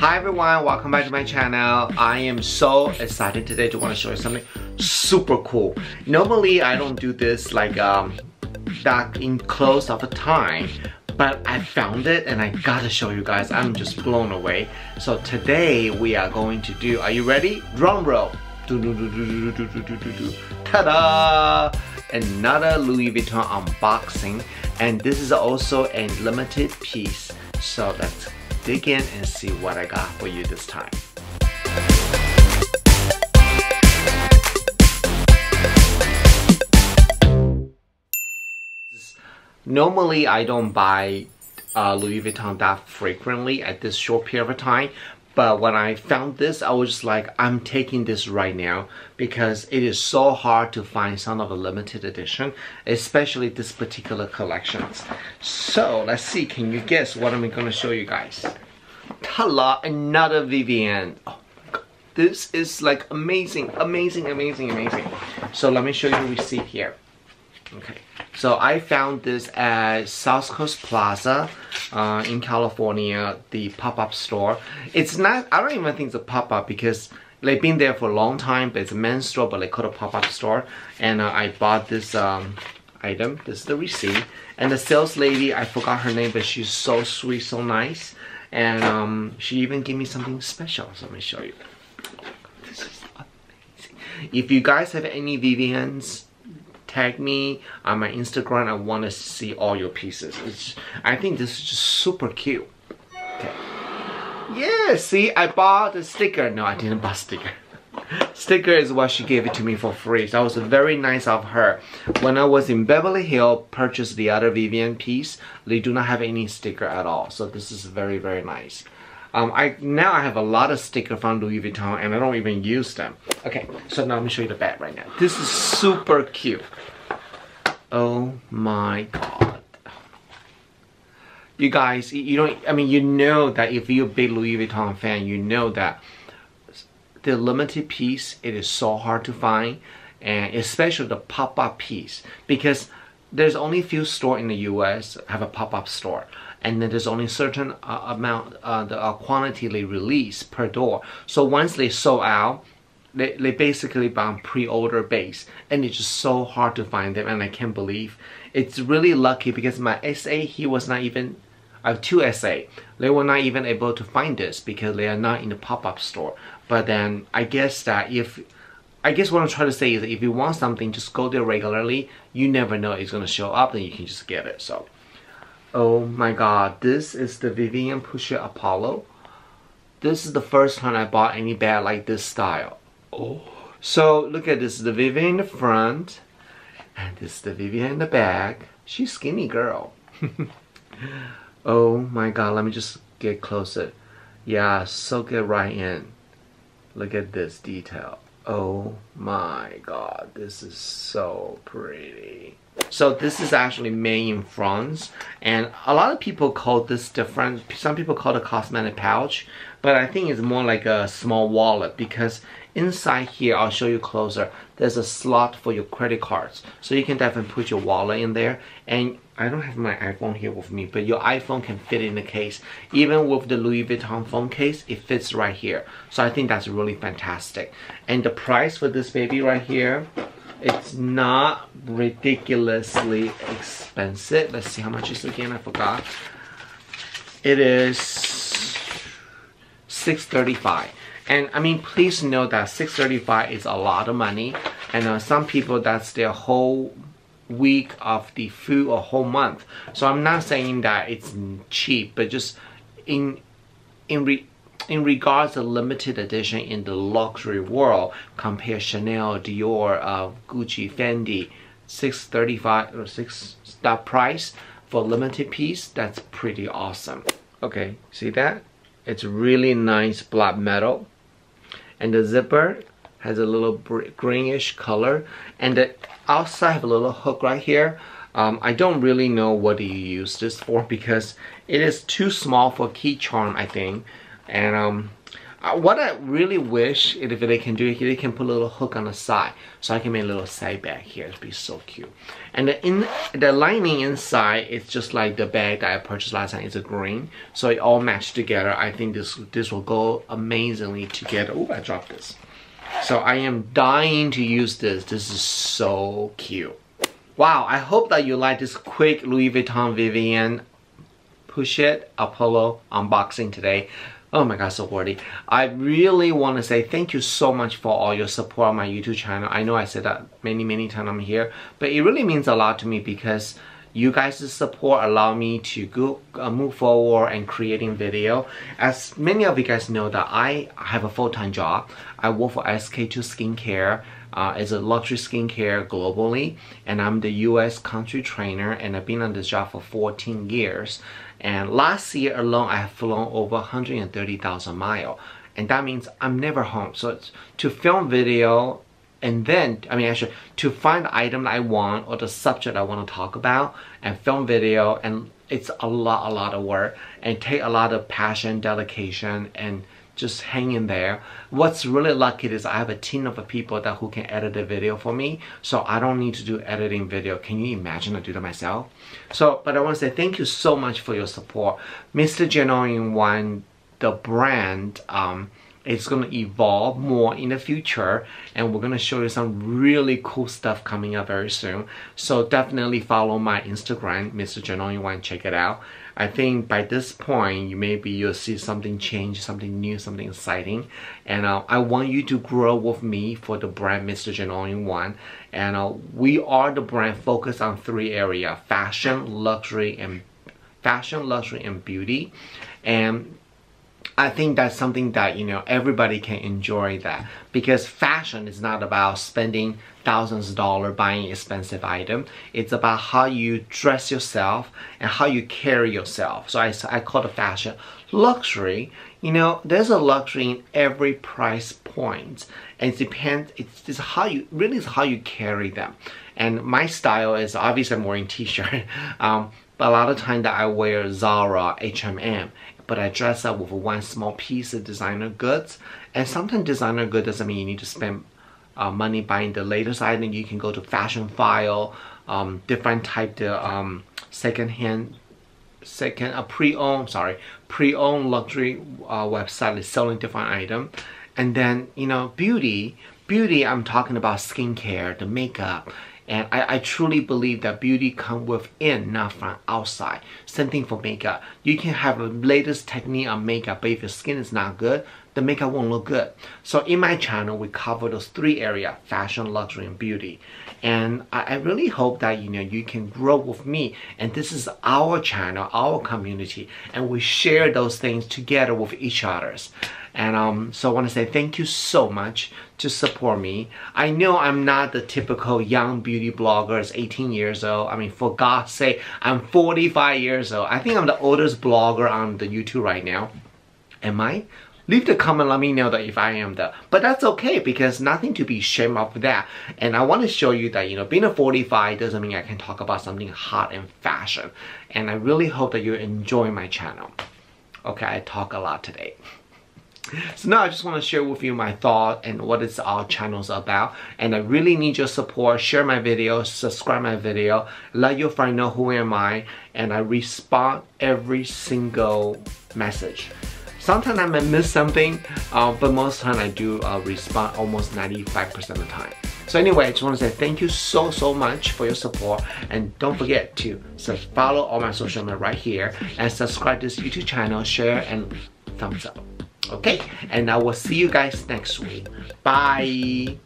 Hi everyone, welcome back to my channel. I am so excited today to want to show you something super cool. Normally I don't do this like that in close of a time, but I found it and I gotta show you guys. I'm just blown away. So today we are going to do, are you ready? Drum roll. Ta-da! Another Louis Vuitton unboxing, and this is also a limited piece. So let's dig in and see what I got for you this time. Normally I don't buy Louis Vuitton that frequently at this short period of time, but when I found this, I was just like, I'm taking this right now because it is so hard to find some of the limited edition, especially this particular collections. So let's see, can you guess what I'm going to show you guys? Ta-la, another Vivienne. Oh my god, this is like amazing, amazing, amazing, amazing. So let me show you the receipt here. Okay, so I found this at South Coast Plaza in California, the pop-up store. It's not, I don't even think it's a pop-up because they've been there for a long time, but it's a men's store, but they call it a pop-up store. And I bought this item. This is the receipt. And the sales lady, I forgot her name, but she's so sweet, so nice. And she even gave me something special, so let me show you. This is amazing. If you guys have any Viviennes, tag me on my Instagram. I want to see all your pieces. I think this is just super cute. Okay. Yeah, see, I bought a sticker. No, I didn't buy a sticker. Sticker is what she gave it to me for free. So that was very nice of her. When I was in Beverly Hills, purchased the other Vivienne piece, they do not have any sticker at all. So this is very, very nice. Now I have a lot of stickers from Louis Vuitton and I don't even use them. Okay, so now let me show you the bag right now. This is super cute. Oh my god. You guys, you don't, I mean, you know that if you're a big Louis Vuitton fan, you know that the limited piece, it is so hard to find, and especially the pop-up piece, because there's only a few stores in the US have a pop-up store, and then there's only a certain amount, the quantity they release per door. So once they sold out, they basically buy on pre-order base, and it's just so hard to find them, and I can't believe. It's really lucky because my SA, he was not even, I have two SA, they were not even able to find this because they are not in the pop-up store. But then I guess that I guess what I'm trying to say is that if you want something, just go there regularly. You never know it's gonna show up, then you can just get it. So, oh my god, this is the Vivienne Pochette Apollo. This is the first time I bought any bag like this style. Oh, so look at this, the Vivienne in the front, and this is the Vivienne in the back. She's skinny girl. Oh my god, let me just get closer. Yeah, soak it right in. Look at this detail. Oh my god, this is so pretty. So this is actually made in France, and a lot of people call this different. Some people call it a cosmetic pouch, but I think it's more like a small wallet because inside here, I'll show you closer, there's a slot for your credit cards. So you can definitely put your wallet in there, and I don't have my iPhone here with me, but your iPhone can fit in the case. Even with the Louis Vuitton phone case, it fits right here. So I think that's really fantastic. And the price for this baby right here, it's not ridiculously expensive. Let's see how much is it again, I forgot. It is $635. And I mean, please know that $635 is a lot of money, and some people, that's their whole week of the food or whole month. So I'm not saying that it's cheap, but just in regards to limited edition in the luxury world, compare Chanel, Dior, Gucci, Fendi, $635 or that price for limited piece, that's pretty awesome. Okay, see that? It's really nice black metal. And the zipper has a little greenish color, and the outside have a little hook right here. I don't really know what you use this for because it is too small for key charm, I think. And What I really wish, if they can do it, they can put a little hook on the side, so I can make a little side bag here. It'd be so cute. And the lining inside, it's just like the bag that I purchased last time. It's a green, so it all matched together. I think this will go amazingly together. Oh, I dropped this. So I am dying to use this. This is so cute. Wow, I hope that you like this quick Louis Vuitton Vivienne Pochette Apollo unboxing today. Oh my god, so worthy. I really want to say thank you so much for all your support on my YouTube channel. I know I said that many times I'm here, but it really means a lot to me because you guys' support allow me to go move forward and creating video. As many of you guys know that I have a full-time job. I work for SK2 Skincare. It's a luxury skincare globally, and I'm the US country trainer, and I've been on this job for 14 years. And last year alone, I have flown over 130,000 miles, and that means I'm never home. So it's to film video, and then, actually, to find the item that I want or the subject I want to talk about and film video, and it's a lot of work and take a lot of passion, dedication, and just hang in there. What's really lucky is I have a team of people who can edit the video for me, so I don't need to do editing video. Can you imagine I do that myself? So, but I want to say thank you so much for your support. Mr. Genuine One, the brand, it's going to evolve more in the future, and we're going to show you some really cool stuff coming up very soon. So definitely follow my Instagram, Mr. Genuine One, check it out. I think by this point, you'll see something change, something new, something exciting. And I want you to grow with me for the brand Mr. Genuine One. And we are the brand focused on 3 areas: fashion, luxury, and beauty. And I think that's something that, everybody can enjoy that, because fashion is not about spending thousands of dollars buying expensive item. It's about how you dress yourself and how you carry yourself. So I call it fashion. Luxury, there's a luxury in every price point, and it depends. It's how you carry them. And my style is, obviously I'm wearing t-shirt, but a lot of time that I wear Zara, H&M, but I dress up with one small piece of designer goods. And sometimes designer good doesn't mean you need to spend money buying the latest item. You can go to Fashion File, different type of pre-owned luxury website is selling different item. And then, beauty, I'm talking about skincare, the makeup. And I truly believe that beauty comes within, not from outside. Same thing for makeup. You can have the latest technique on makeup, but if your skin is not good, the makeup won't look good. So in my channel, we cover those 3 areas: fashion, luxury, and beauty. And I really hope that you can grow with me. And this is our channel, our community, and we share those things together with each others. And so I want to say thank you so much to support me. I know I'm not the typical young beauty blogger, is 18 years old. For God's sake, I'm 45 years old. I think I'm the oldest blogger on the YouTube right now. Am I? Leave the comment, let me know that if I am but that's okay, because nothing to be ashamed of that. And I want to show you that, being a 45 doesn't mean I can talk about something hot and fashion. And I really hope that you enjoy my channel. Okay, I talk a lot today. So now I just want to share with you my thought and what is our channel's about. And I really need your support. Share my video, subscribe my video, let your friend know who am I, and I respond every single message. Sometimes I might miss something, but most of the time I do respond almost 95% of the time. So anyway, I just want to say thank you so much for your support, and don't forget to follow all my social media right here, and subscribe to this YouTube channel, share, and thumbs up. Okay, and I will see you guys next week. Bye.